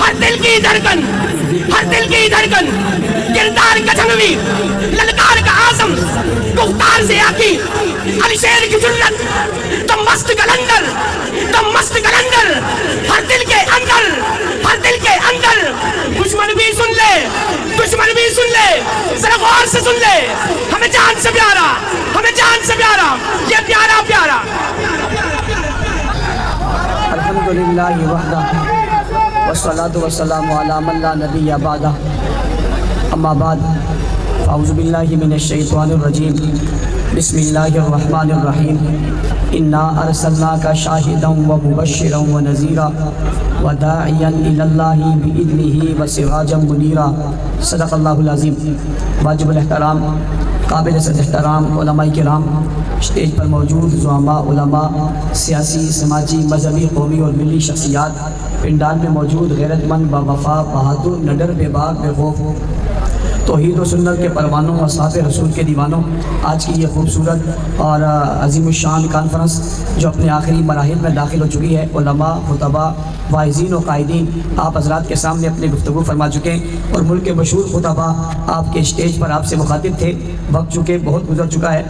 ہر دل کی دھڑکن، ہر دل کی دھڑکن، کردار کا جنگی، للکار کا اعظم، گفتار سے آکی، علی شیر کی جرت، تم مست کلندر، تم مست کلندر، ہر دل کے اندر، ہر دل کے اندر، دشمن بھی سن لے، دشمن بھی سن لے، ذرا غور سے سن لے، ہمیں جان سے پیارا، ہمیں جان سے پیارا، یہ پیارا پیارا۔ الحمدللہ وحدہ والصلاة والسلام علی من لا نبی بعدہ، اما بعد فاعوذ باللہ من الشیطان الرجیم، بسم اللہ الرحمن الرحیم، انا ارسلناک شاہدا ومبشرا ونذیرا وداعیا الی اللہ باذنہ وسراجا منیرا۔ صدق اللہ العظیم۔ واجب الاحترام، قابل صد احترام علماء کرام، اسٹیج پر موجود زعماء، علماء، سیاسی، سماجی، مذہبی، قومی اور ملی شخصیات، پنڈال میں موجود غیرت مند، باوفا، بہادر، نڈر، بے باک، بے خوف، توحید و سنت کے پروانوں، اصحاب رسول کے دیوانوں، آج کی یہ خوبصورت اور عظیم الشان کانفرنس جو اپنے آخری مراحل میں داخل ہو چکی ہے، علماء، خطباء، واعظین و قائدین آپ حضرات کے سامنے اپنے گفتگو فرما چکے ہیں، اور ملک کے مشہور خطباء آپ کے اسٹیج پر آپ سے مخاطب تھے۔ وقت چونکہ بہت گزر چکا ہے،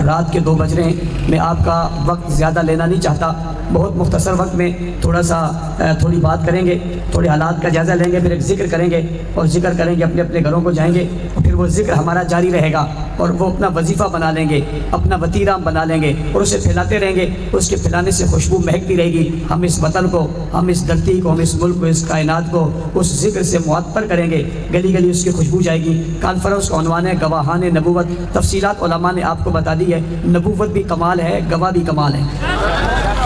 رات کے 2 بج رہے ہیں، میں آپ کا وقت زیادہ لینا نہیں چاہتا، بہت مختصر وقت میں تھوڑی بات کریں گے، تھوڑے حالات کا جائزہ لیں گے، پھر ایک ذکر کریں گے، اور ذکر کریں گے، اپنے اپنے گھروں کو جائیں گے، اور پھر وہ ذکر ہمارا جاری رہے گا، اور وہ اپنا وظیفہ بنا لیں گے، اپنا وتیرہ بنا لیں گے، اور اسے پھیلاتے رہیں گے، اس کے پھیلانے سے خوشبو مہکتی رہے گی۔ ہم اس وطن کو، ہم اس دھرتی کو، ہم اس ملک کو، اس کائنات کو اس ذکر سے معطر کریں گے، گلی گلی اس کی خوشبو جائے گی۔ کانفرنس کا عنوان ہے گواہان نبوت، تفصیلات علماء نے آپ کو بتا دی ہے، نبوت بھی کمال ہے، گواہ بھی کمال ہے،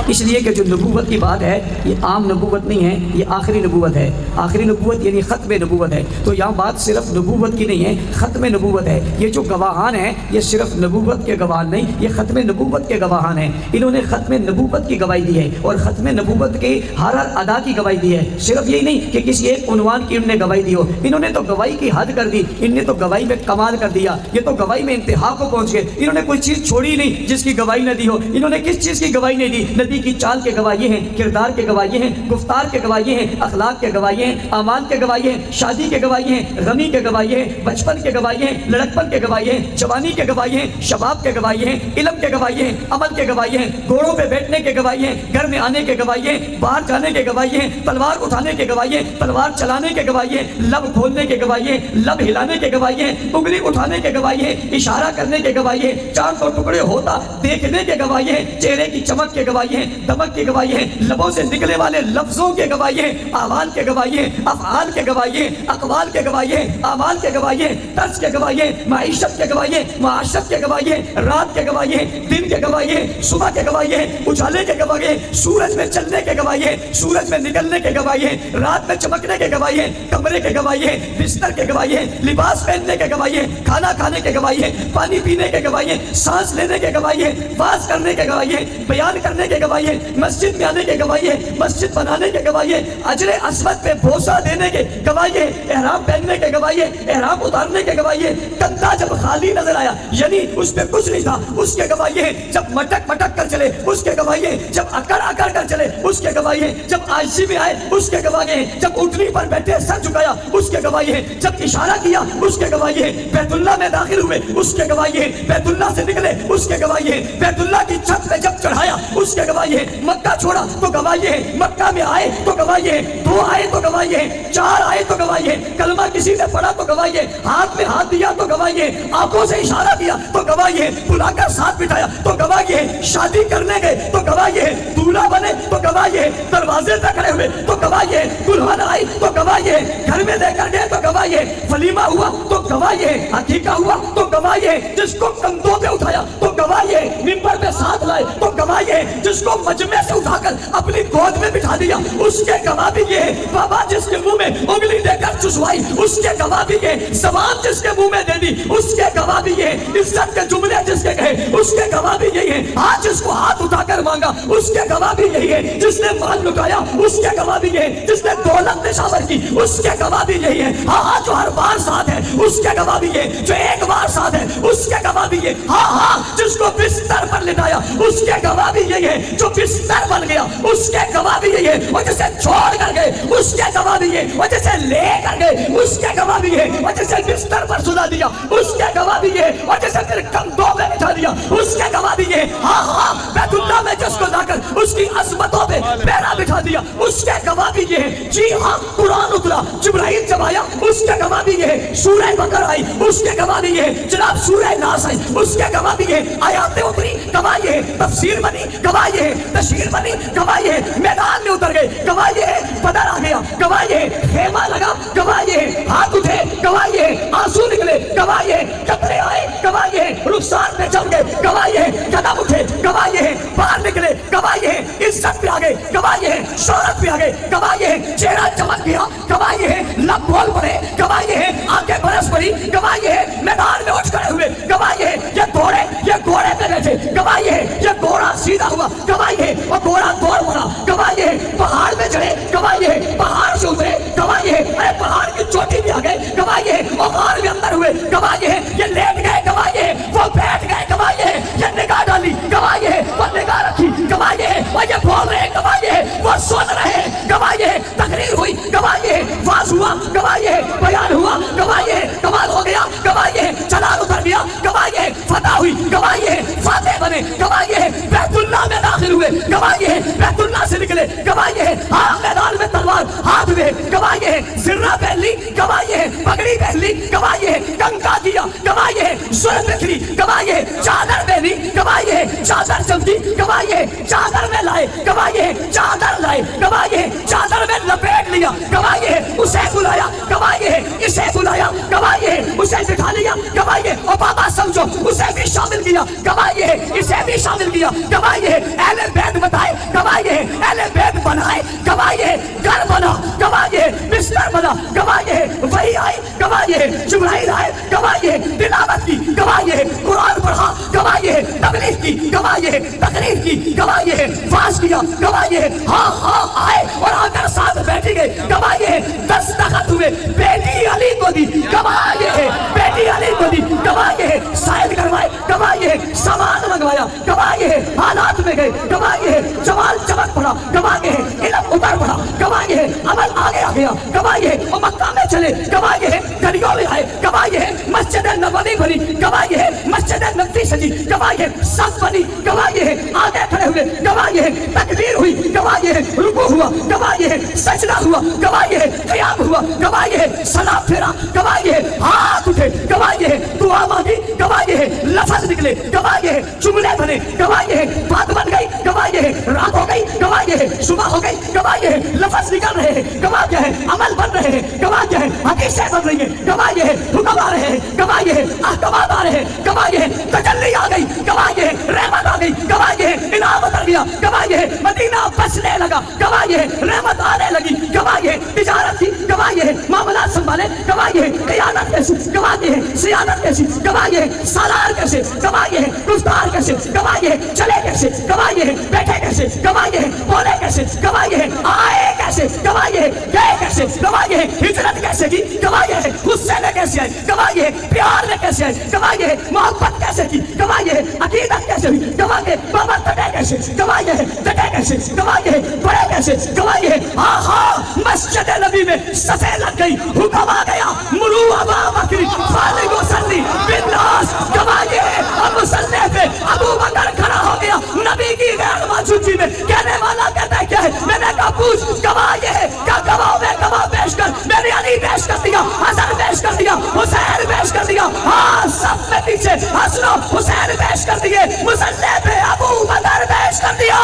اس لیے کہ جو نبوت کی بات ہے یہ عام نبوت نہیں ہے، یہ آخری نبوت ہے، آخری نبوت یعنی ختم نبوت ہے۔ تو یہاں بات صرف نبوت کی نہیں ہے، ختم نبوت ہے۔ یہ جو گواہان ہیں یہ صرف نبوت کے گواہ نہیں، یہ ختم نبوت کے گواہان ہیں۔ انہوں نے ختم نبوت کی گواہی دی ہے، اور ختم نبوت کے ہر ادا کی گواہی دی ہے۔ صرف یہی نہیں کہ کسی ایک عنوان کی انہوں نے گواہی دی ہو، انہوں نے تو گواہی کی حد کر دی، ان نے تو گواہی میں کمال کر دیا، یہ تو گواہی میں انتہا کو پہنچ گئے۔ انہوں نے کوئی چیز چھوڑی نہیں جس کی گواہی نہ دی ہو۔ انہوں نے کس چیز کی گواہی نہیں دی؟ نبی کی چال کے گواہ یہ ہیں، کردار کے گواہ یہ ہیں، گفتار کے گواہ یہ ہیں، اخلاق کے گواہ یہ ہیں، اعمال کے گواہ یہ ہیں، شادی کے گواہ یہ ہیں، غمی کے گواہ یہ ہیں، بچپن کے گواہ یہ ہیں، لڑکپن کے گواہ یہ ہیں، جوانی کے گواہ یہ ہیں، شباب کے گواہ یہ ہیں، علم کے گواہ یہ ہیں، عمل کے گواہ یہ ہیں، گھوڑوں پہ بیٹھنے کے گواہ یہ ہیں، گھر میں آنے کے گواہ یہ ہیں، باہر جانے کے گواہ یہ ہیں، تلوار اٹھانے کے گواہ یہ ہیں، تلوار چلانے کے گواہ یہ ہیں، لب کھولنے کے گواہ یہ ہیں، لب ہلانے کے گواہ یہ ہیں، انگلی اٹھانے کے گواہ یہ ہیں، اشارہ کرنے کے گواہ یہ ہیں، چاند کو ٹکڑے ہوتا دیکھنے کے گواہ یہ ہیں، چہرے کی چمک کے گواہ یہ ہیں، دمک کے گواہ یہ ہیں، لبوں سے نکلنے والے لفظوں کے گواہ یہ ہیں، اعمال کے گواہ یہ ہیں، افعال کے گواہ یہ ہیں، اقوال کے گواہ یہ ہیں، اعمال کے گواہ یہ ہیں، طرز کے گواہ یہ ہیں، معیشت کے گواہ یہ ہیں، معاشرت کے گواہ یہ ہیں، رات کے گواہ یہ ہیں، دن کے گواہ یہ ہیں، صبح کے گواہ یہ ہیں، اجالے کے گواہ یہ ہیں، سورج میں چلنے کے گواہ یہ ہیں، سورج میں نکلنے کے گواہ یہ ہیں، رات میں چمکنے کے گواہ یہ ہیں، کمرے کے گواہ یہ ہیں، بستر کے گواہ یہ ہیں، لباس پہننے کے گواہ یہ ہیں، کھانا کھانے کے گواہ یہ ہیں، پانی پینے کے گواہ یہ ہیں، سانس لینے کے گواہ یہ ہیں، واز کرنے کے گواہ یہ ہیں، بیان کرنے کے گواہ یہ ہیں، مسجد میں آنے کے گواہ یہ ہیں، مسجد بنانے کے گواہ یہ ہیں، اجر اسود پہ بوسہ دینے کے گواہ یہ ہیں، احرام پہننے کے گواہ یہ ہیں، احرام اتارنے کے گواہ یہ ہیں، کندھا جب خالی نظر آیا یعنی اس پہ کچھ نہیں تھا اس کے گواہ یہ ہیں، جب مٹک مٹک کر چلے اس کے گواہ یہ ہیں، جب اکڑ اکڑ کر چلے اس کے گواہ یہ ہیں، جب عاجزی میں آئے اس کے گواہ یہ ہیں، جب اٹھنی پر بیٹھے سر جھکایا اس کے گواہ یہ ہیں، جب اشارہ کیا اس کے گواہ یہ ہیں، بیت اللہ میں داخل ہوئے اس کے گواہ یہ ہیں، بیت اللہ سے نکلے اس کے گواہ یہ ہیں، بیت اللہ کی چھت پہ جب چڑھایا اس کے گواہ یہ ہیں، مکہ چھوڑا تو گواہ یہ ہیں، مکہ میں آئے تو گواہ یہ ہیں، 2 آئے تو گواہ یہ ہیں، 4 آئے تو گواہ یہ ہیں، کلمہ کسی نے پڑھا تو گواہ یہ ہیں، ہاتھ میں ہاتھ دیا تو گواہ یہ ہیں، آنکھوں سے اشارہ کیا تو گواہ یہ ہیں، بلا کر ساتھ بٹھایا تو گواہ یہ ہیں، شادی کرنے گئے تو گواہ یہ ہیں، دولہا بنے تو گواہ یہ ہیں، دروازے پہ کھڑے ہوئے تو گواہ یہ ہیں، دلہن آئی تو گواہ یہ ہیں، گھر میں دے کر گئے تو گواہ یہ ہیں، ولیمہ ہوا تو گواہ یہ ہیں، عقیقہ ہوا تو گواہ یہ ہیں، جس کو کندھوں پہ اٹھایا تو گواہ یہ ہیں، منبر پہ ساتھ لائے تو گواہ یہ ہیں، جس کو مجمع سے اٹھا کر اپنی گود میں بٹھا دیا اس کے گواہ بھی یہ ہیں، بابا جس کے منہ میں انگلی دے کر چسوائی اس کے گواہ بھی یہ ہیں، زبان جس کے منہ میں دے دی اس کے گواہ بھی یہ ہیں، عزت کے جملے جس کے کہے اس کے گواہ بھی یہی ہیں، آج جس کو ہاتھ اٹھا کر مانگا اس کے گواہ بھی یہی ہے، جس نے مال لٹایا اس کے گواہ بھی یہ ہیں، جس نے دولت نشاور کی اس کے گواہ بھی یہی ہے. ہاں ہاں جو ہر بار ساتھ ہے اس کے گواہ بھی یہ, جو ایک بار ساتھ ہے اس کے گواہ بھی یہ. ہاں ہاں جس کو بستر پر لٹایا اس کے گواہ بھی یہی ہے, جو بستر بن گیا اس کے گواہ بھی یہی ہے, اور جسے چھوڑ کر گئے اس کے گواہ بھی یہ, اور جسے لے کر گئے اس کے گواہ بھی یہ, اور جسے بستر پر سلا دیا اس کے گواہ بھی یہ, اور جسے پھر کندھوں میں بٹھا دیا اس کے گواہ بھی یہ. ہاں ہاں بیت اللہ میں جس کو لا کر اس کی عظمتوں پہ پیرا بٹھا دیا اس کے گواہ بھی یہ ہے. جی ہاں قرآن اترا, جبرائیل جب آیا اس کے گواہ بھی یہ ہے, سورہ بقرہ آئی اس کے گواہ بھی یہ ہے, جناب سورہ ناس آئی اس کے گواہ بھی یہ ہے, آیاتیں اتری گواہ یہ ہے, تفسیر بنی گواہ یہ ہے, تشہیر بنی گواہ یہ ہے, میدان میں اتر گئے گواہ یہ ہے, بدر آ گیا گواہ یہ ہے, خیمہ لگا گواہ یہ ہے, ہاتھ اٹھے گواہ یہ ہے, آنسو نکلے گواہ یہ ہے, قطرے آئے گواہ یہ ہے, رخسار پہ چل گئے گواہ یہ ہے, قدم اٹھے گواہ یہ ہے, باہر نکلے گواہ یہ ہے, عزت پہ آ گئے گواہ یہ ہے, شہرت پہ آ گئے گواہ یہ ہے, چہرہ چمک گیا گواہ یہ ہے, لب بول پڑے گواہ یہ ہے, آنکھیں برس پڑی گواہ یہ ہے, میدان میں اٹھ کھڑے ہوئے گواہ یہ ہے, یہ گھوڑے پہ بیٹھے گواہ یہ ہے, یہ گھوڑا سیدھا ہوا گواہ یہ ہے, اور گھوڑا دوڑ پڑا گواہ یہ ہے, پہاڑ پہ چڑھے گواہ یہ ہے, پہاڑ سے اترے گواہ یہ ہے, ارے پہاڑ کی چوٹی بھی آ گئے گواہ یہ ہے, اور غار میں اندر ہوئے گواہ یہ ہے, یہ لیٹ گئے گواہ یہ ہے, وہ بیٹھ گئے گواہ یہ ہے, یہ نگاہ ڈالی گواہ یہ ہے, وہ نگاہ رکھی گواہ یہ ہے, اور یہ بول رہے گواہ یہ ہے, وہ سن رہے گواہ یہ ہے, تقریر ہوئی گواہ یہ ہے, واز ہوا گواہ یہ ہے, بیان ہوا گواہ یہ ہے, کمال ہو گیا گواہ یہ ہے, جلال اتر گیا گواہ یہ ہے, فتح ہوئی گواہ یہ ہے, فاتح بنے گواہ یہ ہے, بیت اللہ میں داخل ہوئے گواہ یہ ہے, بیت اللہ سے نکلے گواہ یہ ہے, ہاں میدان میں تلوار ہاتھ میں گواہ یہ ہے, زرہ پہن لی گواہ یہ ہے, پگڑی پہن لی گواہ یہ ہے, کنکا کیا گواہ یہ ہے, سر بکھری گواہ یہ ہے, چادر پہنی گواہ یہ ہے, چادر چمکی گواہ یہ ہے, چادر میں لائے گواہ یہ ہے, چادر لائے گواہ یہ ہے, چادر میں لپیٹ لیا گواہ یہ ہے, اسے بلایا گواہ یہ ہے, اسے بلایا گواہ یہ ہے, اسے بٹھا لیا گواہ یہ ہے, اور بابا سمجھو اسے بھی شامل کیا گواہ یہ ہے, اسے بھی شامل کیا گواہ یہ ہے, اہل بیت بتائے گواہ یہ ہے, اہل بیت بنائے گواہ یہ ہے, گھر بنا گواہ یہ ہے, بستر بنا گواہ یہ ہے, وحی آئی گواہ یہ ہے, جبرائیل آئے گواہ یہ ہے, تلاوت کی گواہ یہ ہے, قرآن پڑھا گواہ یہ ہے, تبلیغ کی گواہ یہ ہے, تقریر کی گواہ یہ ہے, واز کیا گواہ یہ ہے, ہاں ہاں آئے اور آ کر ساتھ بیٹھ گئے گواہ یہ ہے, دستخط ہوئے بیٹی علی کو دی گواہ یہ ہے, بیٹی علی کو دی گواہ یہ ہے, شاید کروائے گواہ یہ ہے, سامان منگوایا گواہ یہ ہے, حالات میں گئے گواہ یہ ہے, جمال چمک پڑا گواہ یہ ہے, علم اتر پڑا گواہ یہ ہے, عمل آگے آ گیا گواہ یہ ہے, اور مکہ میں چلے گواہ یہ ہے, گلیوں میں آئے گواہ یہ ہے, مسجد نبوی بنی گواہ یہ ہے, مسجد نبوی سجی گواہ یہ ہے, صف بنی گواہ یہ ہے, آگے کھڑے ہوئے گواہ یہ ہے, تکبیر ہوئی گواہ یہ ہے, رکوع ہوا گواہ یہ ہے, سجدہ ہوا گواہ یہ ہے, قیام ہوا گواہ یہ ہے, سلام پھیرا گواہ یہ ہے, ہاتھ اٹھے گواہ یہ ہے, دعا مانگی گواہ یہ ہے, لفظ نکلے گواہ یہ ہے, جملے بنے گواہ یہ ہے, بات بن گئی گواہ یہ ہے, رات ہو گئی گواہ یہ ہے, صبح ہو گئی گواہ یہ ہے, لفظ نکل رہے ہیں گواہ کیا ہے, عمل بن رہے ہیں گواہ کیا ہے, حدیثیں بن رہی ہیں گواہ یہ ہے, حکم آ رہے ہیں گواہ یہ ہے, احکامات آ رہے ہیں گواہ یہ ہے, تجلی آ گئی گواہ یہ ہے, رحمت آ گئی گواہ یہ ہے, انعام اتر گیا گواہ یہ ہے, مدینہ بسنے لگا گواہ یہ ہے, رحمت آنے لگی گواہ یہ ہے, تجارت کی گواہ یہ ہے, معاملات سنبھالے گواہ یہ ہے, قیادت کیسی گواہ یہ ہے, سیادت کیسی گواہ یہ ہے, سالار کیسے گواہ یہ ہے, گفتار کیسے گواہ یہ ہے, چلے کیسے گواہ یہ ہے, بیٹھے کیسے گواہ یہ ہے, بولے کیسے گواہ یہ ہے, آئے کیسے گواہ یہ ہے, گئے کیسے گواہ یہ ہے, ہجرت کیسے کی گواہ یہ ہے, غصے میں کیسے آئے گواہ یہ ہے, پیار میں کیسے آئے گواہ یہ ہے, محبت کیسے کی گواہ یہ ہے, عقیدت کیسے ہوئی گواہ یہ ہے, بابا ڈٹے کیسے گواہ یہ ہے, ڈٹے کیسے گواہ یہ ہے, بڑے کیسے گواہ یہ ہے, ہاں ہاں مسجد نبی میں صفیں لگ گئی, حکم آ گیا, مرو ابا بکری خالق وسلی بالناس گواہ یہ ہے, اب مسلح پہ ابو بکر کھڑا ہو گیا نبی کی غیر موجودگی میں, کہنے والا کہتا ہے کیا ہے, میں نے کہا پوچھ گواہ یہ ہے, کیا گواہ میں گواہ پیش کر, میں نے علی پیش کر دیا, حسن پیش کر دیا, حسین پیش کر دیا, ہاں سب میں پیچھے حسن و حسین پیش کر دیے, مسلح پہ ابو بکر پیش کر دیا.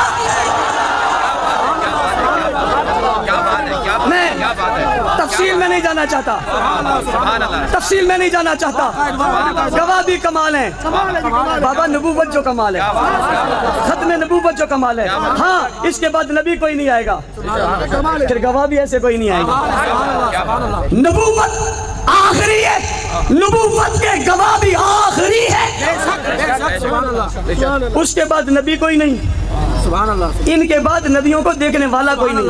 میں تفصیل میں نہیں جانا چاہتا, تفصیل میں نہیں جانا چاہتا, گواہ بھی کمال ہیں بابا, نبوت جو کمال ہے, ختم نبوت جو کمال ہے, ہاں اس کے بعد نبی کوئی نہیں آئے گا, پھر گواہ بھی ایسے کوئی نہیں آئے گا. نبوت آخری ہے, نبوت کے گواہ بھی آخری ہے, اس کے بعد نبی کوئی نہیں, ان کے بعد نبیوں کو دیکھنے والا کوئی نہیں.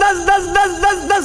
10 10 10 10 10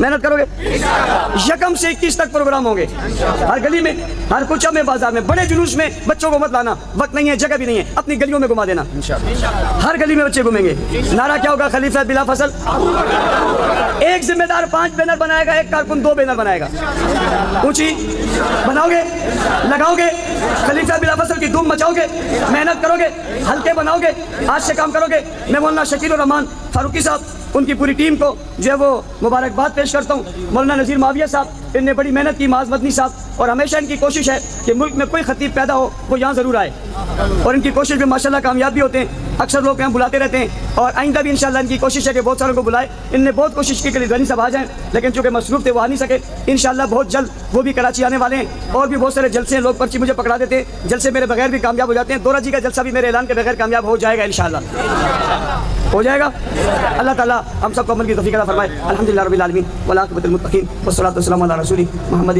محنت کرو گے؟ یکم سے 21 تک پروگرام ہوں گے ہر گلی میں، ہر کوچہ میں، بازار میں. بڑے جلوس میں بچوں کو مت لانا، وقت نہیں ہے، جگہ بھی نہیں ہے، اپنی گلیوں میں گھما دینا. ہر گلی میں بچے گھومیں گے. نعرہ کیا ہوگا؟ خلیفہ بلا فصل. ایک ذمہ دار 5 بینر بنائے گا، ایک کارکن 2 بینر بنائے گا. اونچی بناؤ گے، لگاؤ گے، خلیفہ بلا فصل کی دھوم مچاؤ گے، محنت کرو گے، ہلکے بناؤ گے، آج سے کام کرو گے. میں مولانا شکیل الرحمان فاروقی صاحب، ان کی پوری ٹیم کو جو ہے وہ مبارکباد پیش کرتا ہوں. مولانا نذیر معاویہ صاحب، ان نے بڑی محنت کی، معاذ مدنی صاحب، اور ہمیشہ ان کی کوشش ہے کہ ملک میں کوئی خطیب پیدا ہو وہ یہاں ضرور آئے، اور ان کی کوشش میں ماشاءاللہ کامیاب بھی ہوتے ہیں. اکثر لوگ یہاں بلاتے رہتے ہیں، اور آئندہ بھی انشاءاللہ ان کی کوشش ہے کہ بہت ساروں کو بلائے. ان نے بہت کوشش کی کہ غنی صاحب آ جائیں، لیکن چونکہ مصروف تھے وہ آ نہیں سکے. انشاءاللہ بہت جلد وہ بھی کراچی آنے والے ہیں. اور بھی بہت سارے جلسے ہیں، لوگ پرچی مجھے پکڑا دیتے ہیں، جلسے میرے بغیر بھی کامیاب ہو جاتے ہیں. دورہ جی کا جلسہ بھی میرے اعلان کے بغیر کامیاب ہو جائے گا انشاءاللہ، ہو جائے گا. اللہ تعالیٰ ہم سب کو عمل کی توفیق عطا فرمائے. الحمدللہ رب العالمین والعاقبۃ للمتقین والصلاۃ والسلام علی رسول محمد.